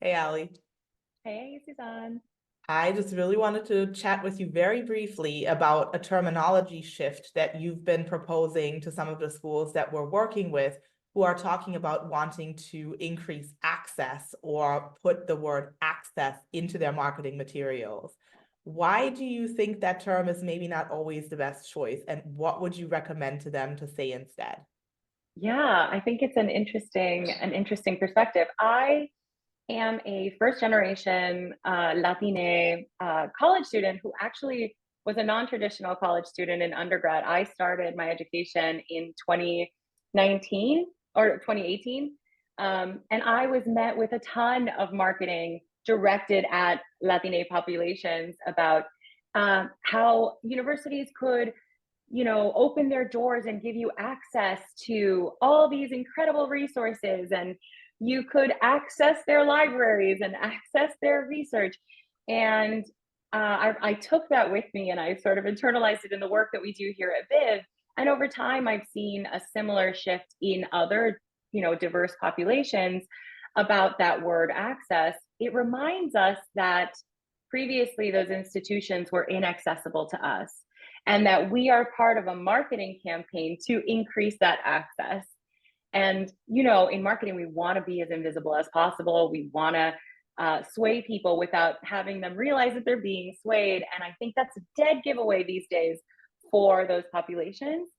Hey, Allie. Hey, Suzan. I just really wanted to chat with you very briefly about a terminology shift that you've been proposing to some of the schools that we're working with who are talking about wanting to increase access or put the word access into their marketing materials. Why do you think that term is maybe not always the best choice? And what would you recommend to them to say instead? Yeah, I think it's an interesting perspective. I am a first generation Latine college student who actually was a non-traditional college student in undergrad. I started my education in 2019 or 2018. And I was met with a ton of marketing directed at Latine populations about how universities could open their doors and give you access to all these incredible resources, and you could access their libraries and access their research. And I took that with me and I sort of internalized it in the work that we do here at Viv. And over time, I've seen a similar shift in other, diverse populations about that word access. It reminds us that previously those institutions were inaccessible to us and that we are part of a marketing campaign to increase that access. And, in marketing, we want to be as invisible as possible. We want to sway people without having them realize that they're being swayed. And I think that's a dead giveaway these days for those populations.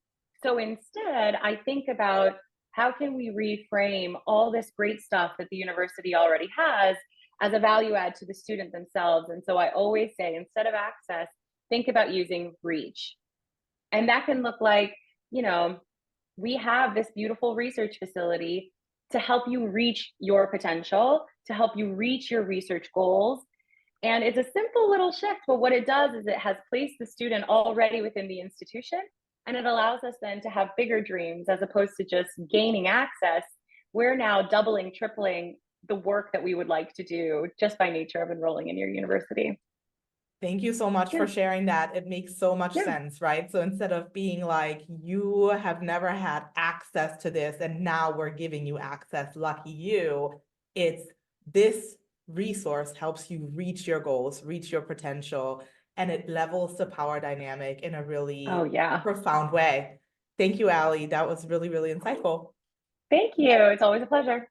So instead, I think about how can we reframe all this great stuff that the university already has as a value add to the student themselves. And so I always say, instead of access, think about using reach. And that can look like, you know, we have this beautiful research facility to help you reach your potential, to help you reach your research goals. And it's a simple little shift, but what it does is it has placed the student already within the institution, and it allows us then to have bigger dreams as opposed to just gaining access. We're now doubling, tripling the work that we would like to do just by nature of enrolling in your university. Thank you so much for Yeah, sharing that. It makes so much yeah, sense, right? So instead of being like, you have never had access to this and now we're giving you access, lucky you, it's this resource helps you reach your goals, reach your potential, and it levels the power dynamic in a oh really yeah. profound way. Thank you, Allie. That was really, really insightful. Thank you. It's always a pleasure.